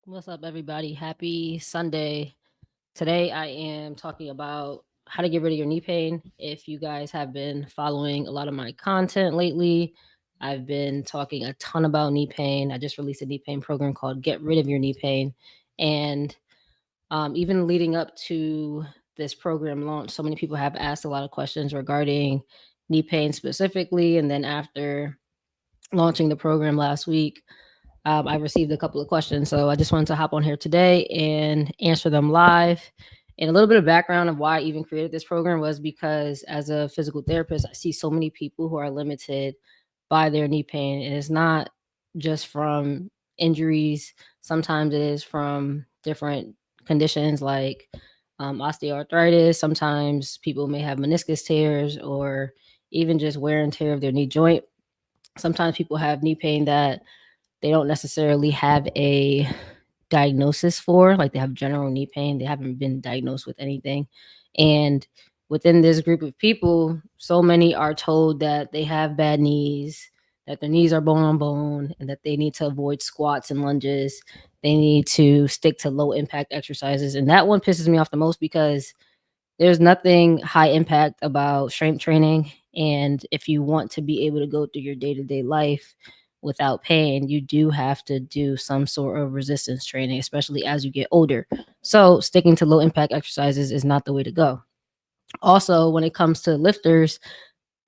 What's up, everybody? Happy Sunday. Today, I am talking about how to get rid of your knee pain. If you guys have been following a lot of my content lately, I've been talking a ton about knee pain. I just released a knee pain program called Get Rid of Your Knee Pain. And even leading up to this program launch, so many people have asked a lot of questions regarding knee pain specifically. And then after launching the program last week, I received a couple of questions. So I just wanted to hop on here today and answer them live. And a little bit of background of why I even created this program was because as a physical therapist, I see so many people who are limited by their knee pain. And it's not just from injuries, sometimes it is from different conditions like osteoarthritis. Sometimes people may have meniscus tears or even just wear and tear of their knee joint. Sometimes people have knee pain that they don't necessarily have a diagnosis for, like they have general knee pain. They haven't been diagnosed with anything. And within this group of people, so many are told that they have bad knees, that their knees are bone on bone, and that they need to avoid squats and lunges. They need to stick to low impact exercises. And that one pisses me off the most because there's nothing high impact about strength training. And if you want to be able to go through your day to day life without pain, you do have to do some sort of resistance training, especially as you get older. So, sticking to low impact exercises is not the way to go. Also, when it comes to lifters,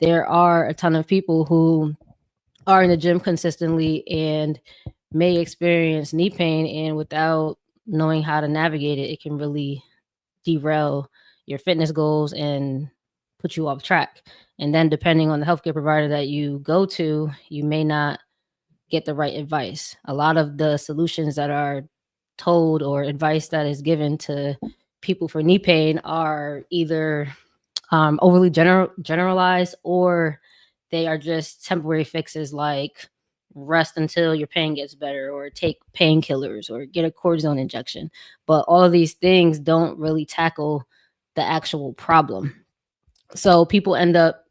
there are a ton of people who are in the gym consistently and may experience knee pain, and without knowing how to navigate it, it can really derail your fitness goals and put you off track. And then, depending on the healthcare provider that you go to, you may not get the right advice. A lot of the solutions that are told or advice that is given to people for knee pain are either overly generalized, or they are just temporary fixes like rest until your pain gets better or take painkillers or get a cortisone injection. But all of these things don't really tackle the actual problem. So people end up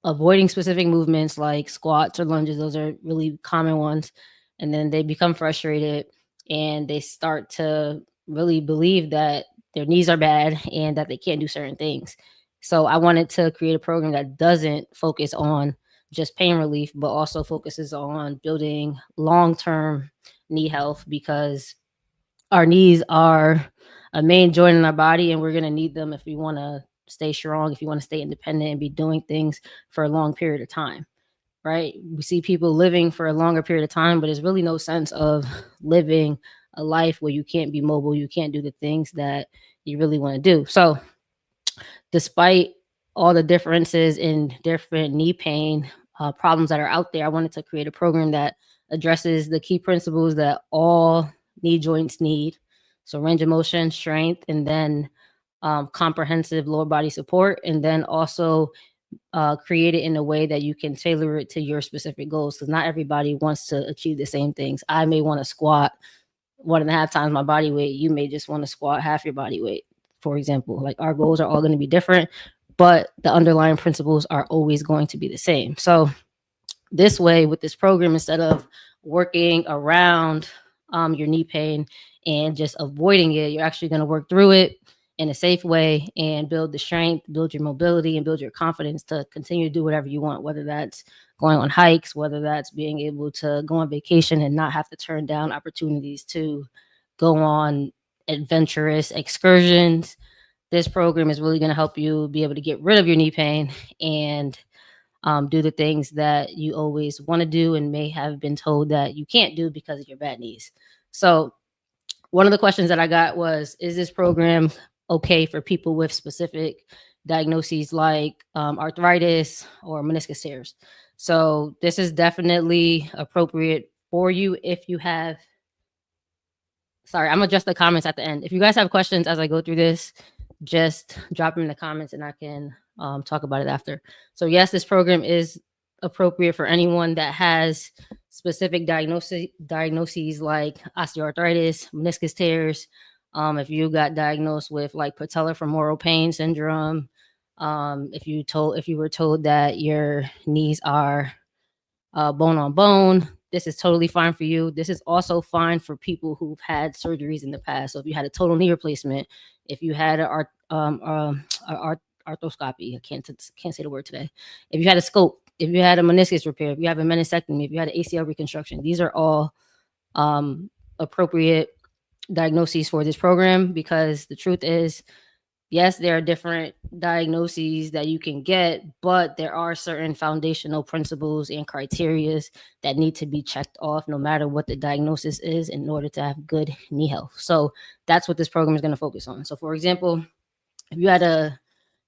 avoiding specific movements like squats or lunges. Those are really common ones. And then they become frustrated and they start to really believe that their knees are bad and that they can't do certain things. So I wanted to create a program that doesn't focus on just pain relief, but also focuses on building long term knee health, because our knees are a main joint in our body and we're going to need them if we want to stay strong, if you want to stay independent and be doing things for a long period of time, right? We see people living for a longer period of time, but there's really no sense of living a life where you can't be mobile, you can't do the things that you really want to do. So, despite all the differences in different knee pain problems that are out there, I wanted to create a program that addresses the key principles that all knee joints need. So, range of motion, strength, and then comprehensive lower body support, and then also create it in a way that you can tailor it to your specific goals, because not everybody wants to achieve the same things. I may want to squat 1.5 times my body weight. You may just want to squat half your body weight, for example. Like, our goals are all going to be different, but the underlying principles are always going to be the same. So this way, with this program, instead of working around your knee pain and just avoiding it, you're actually going to work through it in a safe way and build the strength, build your mobility, and build your confidence to continue to do whatever you want, whether that's going on hikes, whether that's being able to go on vacation and not have to turn down opportunities to go on adventurous excursions. This program is really going to help you be able to get rid of your knee pain and do the things that you always want to do and may have been told that you can't do because of your bad knees. So, one of the questions that I got was, is this program okay for people with specific diagnoses like arthritis or meniscus tears? So this is definitely appropriate for you if you have. Sorry, I'm gonna adjust the comments at the end. If you guys have questions as I go through this, just drop them in the comments and I can talk about it after. So yes, this program is appropriate for anyone that has specific diagnoses like osteoarthritis, meniscus tears. If you got diagnosed with like patellofemoral pain syndrome, if you were told that your knees are bone on bone, this is totally fine for you. This is also fine for people who've had surgeries in the past. So if you had a total knee replacement, if you had arthroscopy, I can't say the word today. If you had a scope, if you had a meniscus repair, if you have a meniscectomy, if you had an ACL reconstruction, these are all appropriate diagnoses for this program, because the truth is, yes, there are different diagnoses that you can get, but there are certain foundational principles and criterias that need to be checked off no matter what the diagnosis is in order to have good knee health. So that's what this program is going to focus on. So for example, if you had a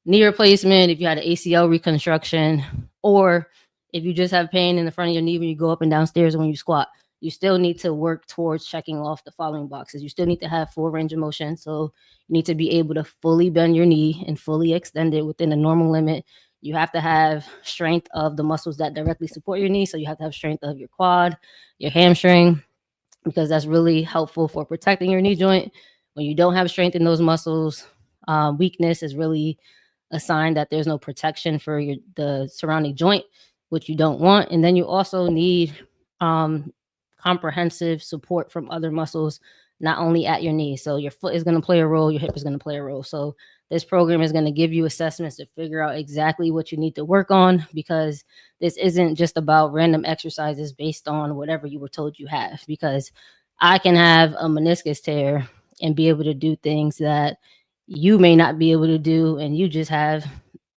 knee replacement, if you had an ACL reconstruction, or if you just have pain in the front of your knee when you go up and down stairs when you squat, you still need to work towards checking off the following boxes. You still need to have full range of motion. So you need to be able to fully bend your knee and fully extend it within a normal limit. You have to have strength of the muscles that directly support your knee. So you have to have strength of your quad, your hamstring, because that's really helpful for protecting your knee joint. When you don't have strength in those muscles, weakness is really a sign that there's no protection for the surrounding joint, which you don't want. And then you also need comprehensive support from other muscles, not only at your knee. So your foot is going to play a role, your hip is going to play a role. So this program is going to give you assessments to figure out exactly what you need to work on, because this isn't just about random exercises based on whatever you were told you have. Because I can have a meniscus tear and be able to do things that you may not be able to do, and you just have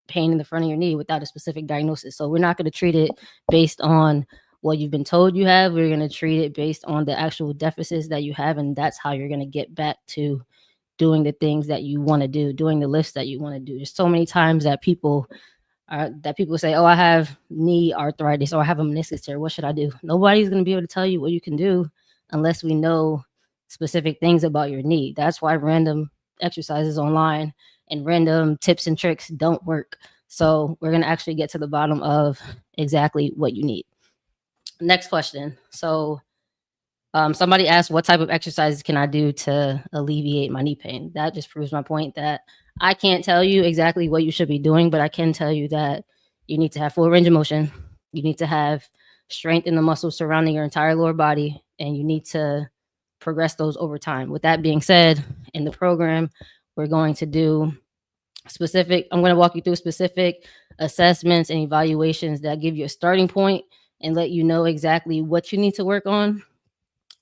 pain in the front of your knee without a specific diagnosis. So we're not going to treat it based on what you've been told you have. We're going to treat it based on the actual deficits that you have, and that's how you're going to get back to doing the things that you want to do, doing the lifts that you want to do. There's so many times that people say, oh, I have knee arthritis, or I have a meniscus tear. What should I do? Nobody's going to be able to tell you what you can do unless we know specific things about your knee. That's why random exercises online and random tips and tricks don't work. So we're going to actually get to the bottom of exactly what you need. Next question. So somebody asked, what type of exercises can I do to alleviate my knee pain? That just proves my point that I can't tell you exactly what you should be doing, but I can tell you that you need to have full range of motion. You need to have strength in the muscles surrounding your entire lower body, and you need to progress those over time. With that being said, in the program, we're going to do I'm going to walk you through specific assessments and evaluations that give you a starting point and let you know exactly what you need to work on,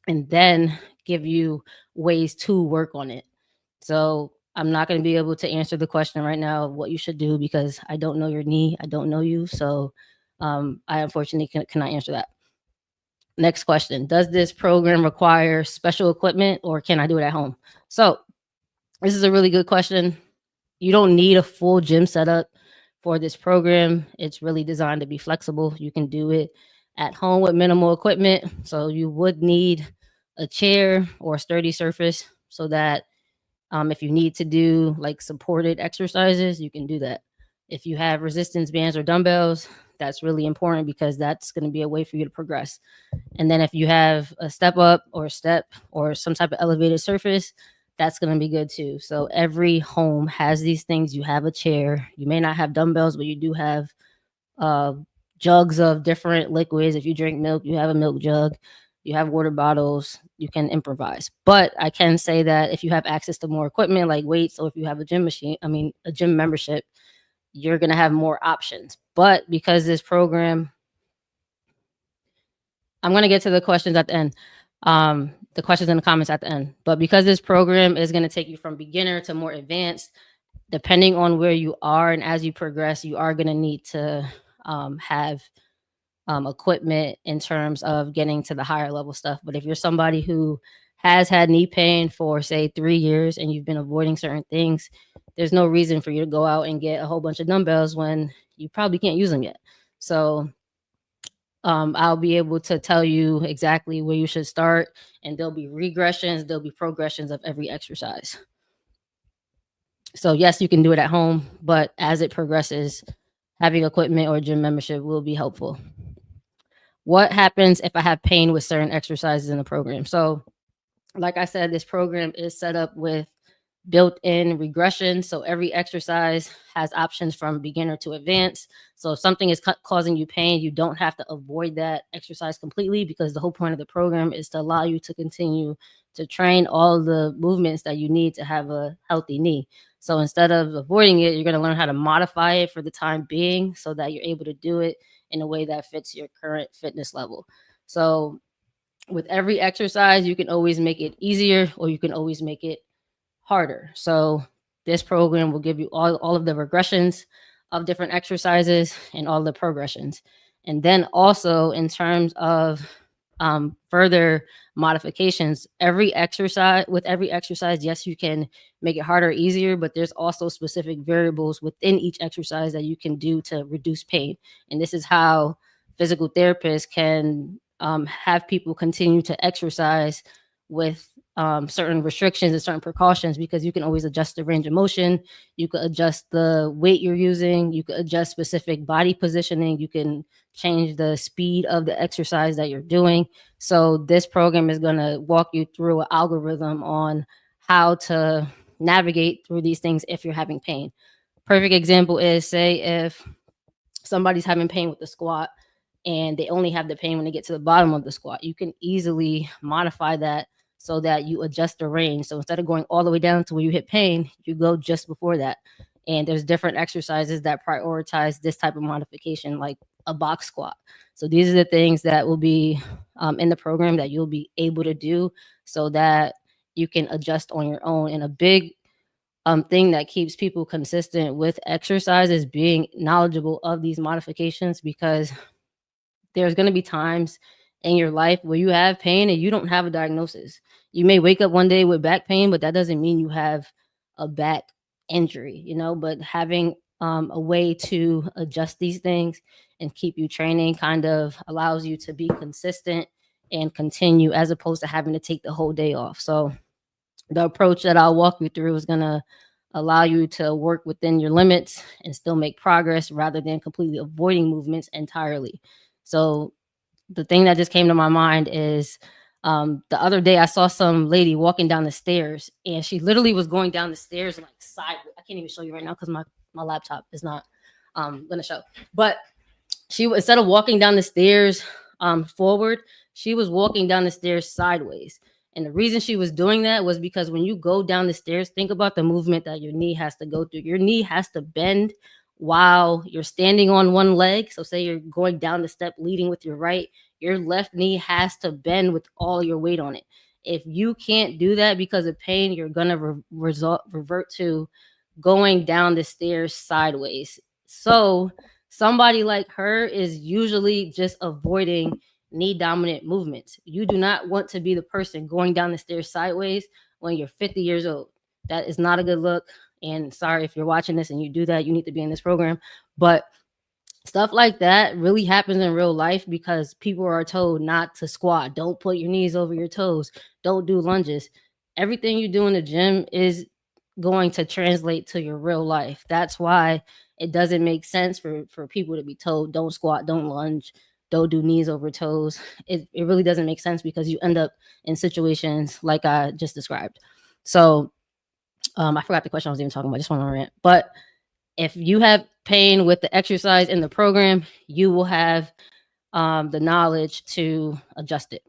and then give you ways to work on it. So I'm not going to be able to answer the question right now of what you should do, because I don't know your knee. I don't know you. So I unfortunately cannot answer that. Next question. Does this program require special equipment, or can I do it at home? So this is a really good question. You don't need a full gym setup for this program. It's really designed to be flexible. You can do it at home with minimal equipment. So you would need a chair or a sturdy surface so that if you need to do like supported exercises, you can do that. If you have resistance bands or dumbbells, that's really important, because that's going to be a way for you to progress. And then if you have a step up or a step or some type of elevated surface, that's going to be good too. So every home has these things. You have a chair. You may not have dumbbells, but you do have jugs of different liquids. If you drink milk, you have a milk jug. You have water bottles. You can improvise. But I can say that if you have access to more equipment like weights, or if you have a gym membership, you're going to have more options. But because this program, I'm going to get to the questions at the end. The questions in the comments at the end. But because this program is going to take you from beginner to more advanced, depending on where you are, and as you progress, you are going to need to have equipment in terms of getting to the higher level stuff. But if you're somebody who has had knee pain for, say, 3 years, and you've been avoiding certain things, there's no reason for you to go out and get a whole bunch of dumbbells when you probably can't use them yet. So I'll be able to tell you exactly where you should start, and there'll be regressions, there'll be progressions of every exercise. So yes, you can do it at home, but as it progresses, having equipment or gym membership will be helpful. What happens if I have pain with certain exercises in the program? So like I said, this program is set up with built-in regression. So every exercise has options from beginner to advanced. So if something is causing you pain, you don't have to avoid that exercise completely, because the whole point of the program is to allow you to continue to train all the movements that you need to have a healthy knee. So instead of avoiding it, you're going to learn how to modify it for the time being so that you're able to do it in a way that fits your current fitness level. So with every exercise, you can always make it easier or you can always make it harder. So this program will give you all of the regressions of different exercises and all the progressions. And then also in terms of further modifications, every exercise, yes, you can make it harder or easier, but there's also specific variables within each exercise that you can do to reduce pain. And this is how physical therapists can have people continue to exercise with certain restrictions and certain precautions, because you can always adjust the range of motion. You could adjust the weight you're using. You could adjust specific body positioning. You can change the speed of the exercise that you're doing. So this program is going to walk you through an algorithm on how to navigate through these things if you're having pain. Perfect example is, say if somebody's having pain with the squat and they only have the pain when they get to the bottom of the squat, you can easily modify that so that you adjust the range. So instead of going all the way down to where you hit pain, you go just before that. And there's different exercises that prioritize this type of modification, like a box squat. So these are the things that will be in the program that you'll be able to do so that you can adjust on your own. And a big thing that keeps people consistent with exercise is being knowledgeable of these modifications, because there's going to be times in your life where you have pain and you don't have a diagnosis. You may wake up one day with back pain, but that doesn't mean you have a back injury, but having a way to adjust these things and keep you training kind of allows you to be consistent and continue, as opposed to having to take the whole day off. So the approach that I'll walk you through is going to allow you to work within your limits and still make progress rather than completely avoiding movements entirely. So the thing that just came to my mind is the other day I saw some lady walking down the stairs, and she literally was going down the stairs like sideways. I can't even show you right now because my laptop is not going to show. But she, instead of walking down the stairs forward, she was walking down the stairs sideways. And the reason she was doing that was because when you go down the stairs, think about the movement that your knee has to go through. Your knee has to bend while you're standing on one leg. So say you're going down the step leading with your right, your left knee has to bend with all your weight on it. If you can't do that because of pain, you're going to revert to going down the stairs sideways. So somebody like her is usually just avoiding knee dominant movements. You do not want to be the person going down the stairs sideways when you're 50 years old. That is not a good look. And sorry if you're watching this and you do that, you need to be in this program. But stuff like that really happens in real life because people are told not to squat. Don't put your knees over your toes. Don't do lunges. Everything you do in the gym is going to translate to your real life. That's why it doesn't make sense for people to be told don't squat, don't lunge, don't do knees over toes. It really doesn't make sense because you end up in situations like I just described. So I forgot the question I was even talking about. I just want to rant. But if you have pain with the exercise in the program, you will have the knowledge to adjust it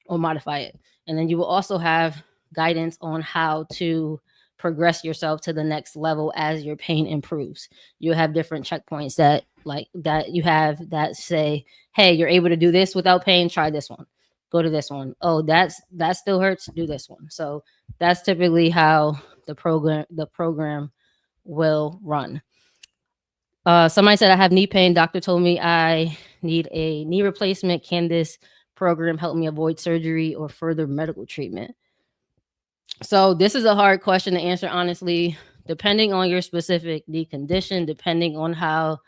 or modify it. And then you will also have guidance on how to progress yourself to the next level as your pain improves. You'll have different checkpoints that you have that say, hey, you're able to do this without pain, try this one. Go to this one. Oh, that still hurts, do this one. So that's typically how the program will run. Somebody said I have knee pain. Doctor told me I need a knee replacement. Can this program help me avoid surgery or further medical treatment? So this is a hard question to answer, honestly, depending on your specific knee condition, depending on how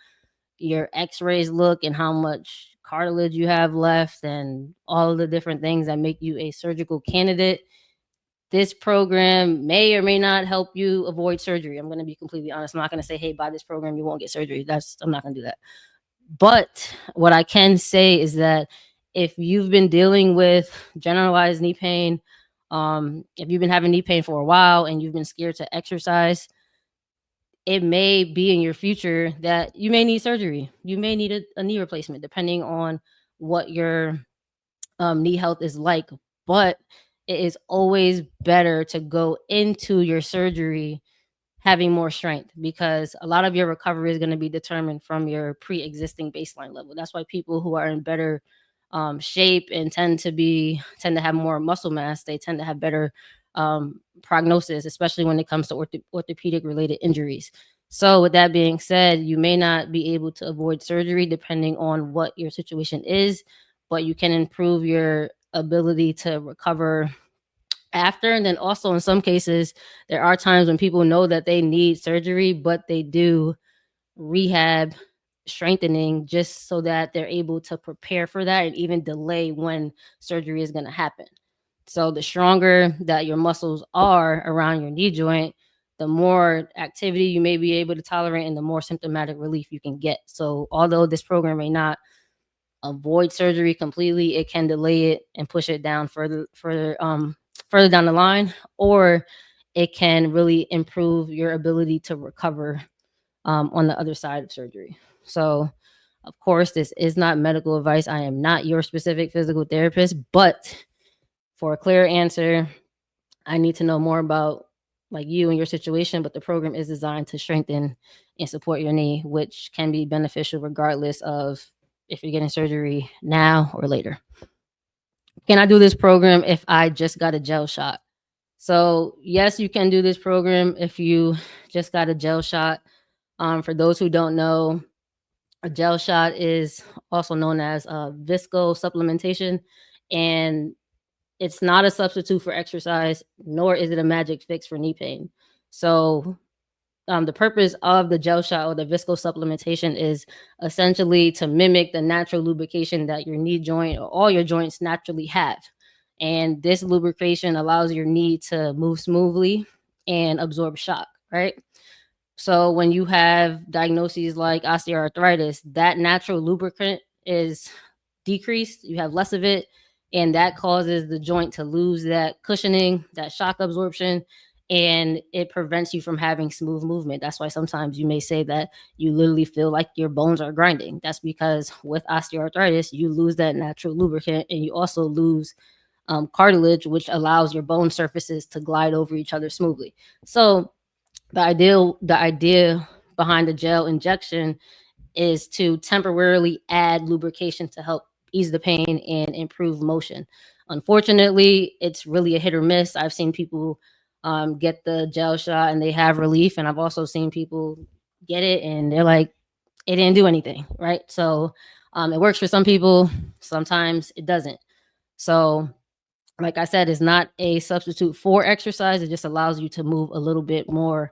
your x-rays look and how much cartilage you have left and all of the different things that make you a surgical candidate. This program may or may not help you avoid surgery. I'm going to be completely honest. I'm not going to say, hey, by this program, you won't get surgery. I'm not going to do that. But what I can say is that if you've been dealing with generalized knee pain If you've been having knee pain for a while and you've been scared to exercise, it may be in your future that you may need surgery. You may need a knee replacement, depending on what your knee health is like. But it is always better to go into your surgery having more strength, because a lot of your recovery is going to be determined from your pre-existing baseline level. That's why people who are in better shape and tend to have more muscle mass, they tend to have better prognosis, especially when it comes to orthopedic related injuries. So with that being said, you may not be able to avoid surgery depending on what your situation is, but you can improve your ability to recover after. And then also in some cases, there are times when people know that they need surgery, but they do rehab strengthening just so that they're able to prepare for that and even delay when surgery is going to happen. So the stronger that your muscles are around your knee joint, the more activity you may be able to tolerate and the more symptomatic relief you can get. So although this program may not avoid surgery completely, it can delay it and push it down further down the line, or it can really improve your ability to recover on the other side of surgery. So, of course, this is not medical advice. I am not your specific physical therapist, but for a clear answer, I need to know more about like you and your situation. But the program is designed to strengthen and support your knee, which can be beneficial regardless of if you're getting surgery now or later. Can I do this program if I just got a gel shot? So yes, you can do this program if you just got a gel shot. For those who don't know, a gel shot is also known as Visco-Supplementation, and it's not a substitute for exercise, nor is it a magic fix for knee pain. So the purpose of the gel shot or the Visco-Supplementation is essentially to mimic the natural lubrication that your knee joint or all your joints naturally have. And this lubrication allows your knee to move smoothly and absorb shock, right? So when you have diagnoses like osteoarthritis, that natural lubricant is decreased, you have less of it, and that causes the joint to lose that cushioning, that shock absorption, and it prevents you from having smooth movement. That's why sometimes you may say that you literally feel like your bones are grinding. That's because with osteoarthritis, you lose that natural lubricant, and you also lose cartilage, which allows your bone surfaces to glide over each other smoothly. So the idea behind the gel injection is to temporarily add lubrication to help ease the pain and improve motion. Unfortunately, it's really a hit or miss. I've seen people get the gel shot and they have relief, and I've also seen people get it and they're like, it didn't do anything, right? So it works for some people, sometimes it doesn't. So like I said, it's not a substitute for exercise. It just allows you to move a little bit more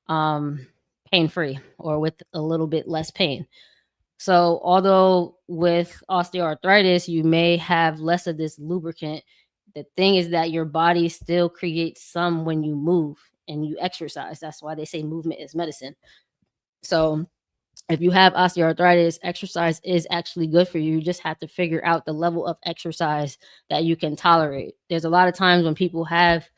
pain-free or with a little bit less pain. So although with osteoarthritis, you may have less of this lubricant, the thing is that your body still creates some when you move and you exercise. That's why they say movement is medicine. So if you have osteoarthritis, exercise is actually good for you. You just have to figure out the level of exercise that you can tolerate. There's a lot of times when people have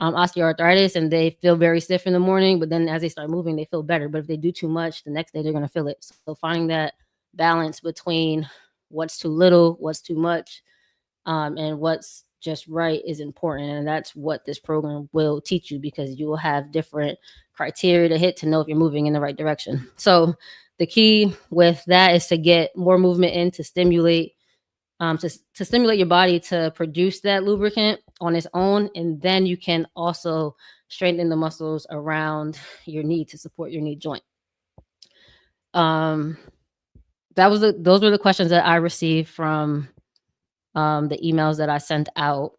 osteoarthritis and they feel very stiff in the morning, but then as they start moving, they feel better. But if they do too much, the next day they're going to feel it. So finding that balance between what's too little, what's too much, and what's just right is important. And that's what this program will teach you, because you will have different criteria to hit to know if you're moving in the right direction. So the key with that is to get more movement in to stimulate stimulate your body to produce that lubricant on its own, and then you can also strengthen the muscles around your knee to support your knee joint. Those were the questions that I received from the emails that I sent out.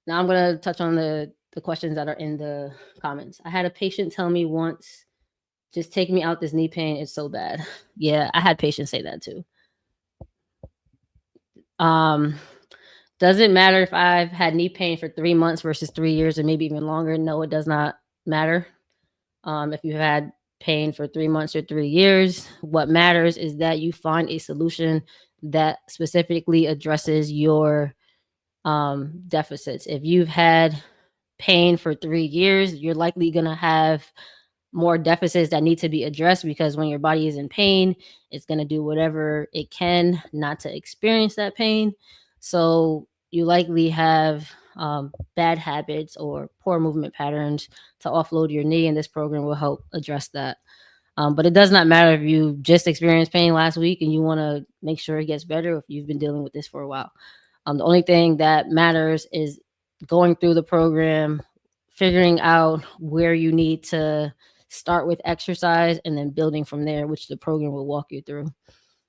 Now I'm going to touch on the questions that are in the comments. I had a patient tell me once, just take me out, this knee pain is so bad. Yeah, I had patients say that too. Does it matter if I've had knee pain for 3 months versus 3 years or maybe even longer? No, it does not matter. If you've had pain for 3 months or 3 years, what matters is that you find a solution that specifically addresses your deficits. If you've had pain for 3 years, you're likely going to have more deficits that need to be addressed, because when your body is in pain, it's going to do whatever it can not to experience that pain. So you likely have bad habits or poor movement patterns to offload your knee, and this program will help address that. But it does not matter if you just experienced pain last week and you want to make sure it gets better, or if you've been dealing with this for a while. The only thing that matters is going through the program, figuring out where you need to start with exercise, and then building from there, which the program will walk you through.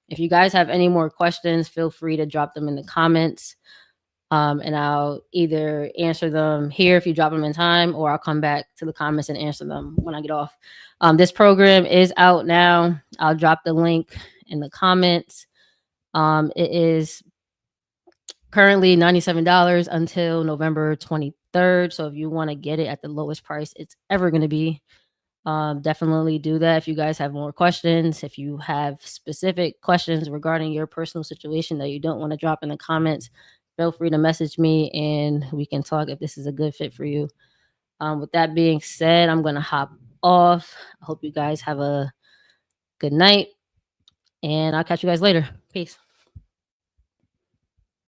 If you guys have any more questions, feel free to drop them in the comments. And I'll either answer them here if you drop them in time, or I'll come back to the comments and answer them when I get off. This program is out now. I'll drop the link in the comments. It is currently $97 until November 23rd. So if you want to get it at the lowest price it's ever going to be, definitely do that. If you guys have more questions, if you have specific questions regarding your personal situation that you don't want to drop in the comments, feel free to message me and we can talk if this is a good fit for you. With that being said, I'm going to hop off. I hope you guys have a good night, and I'll catch you guys later. Peace.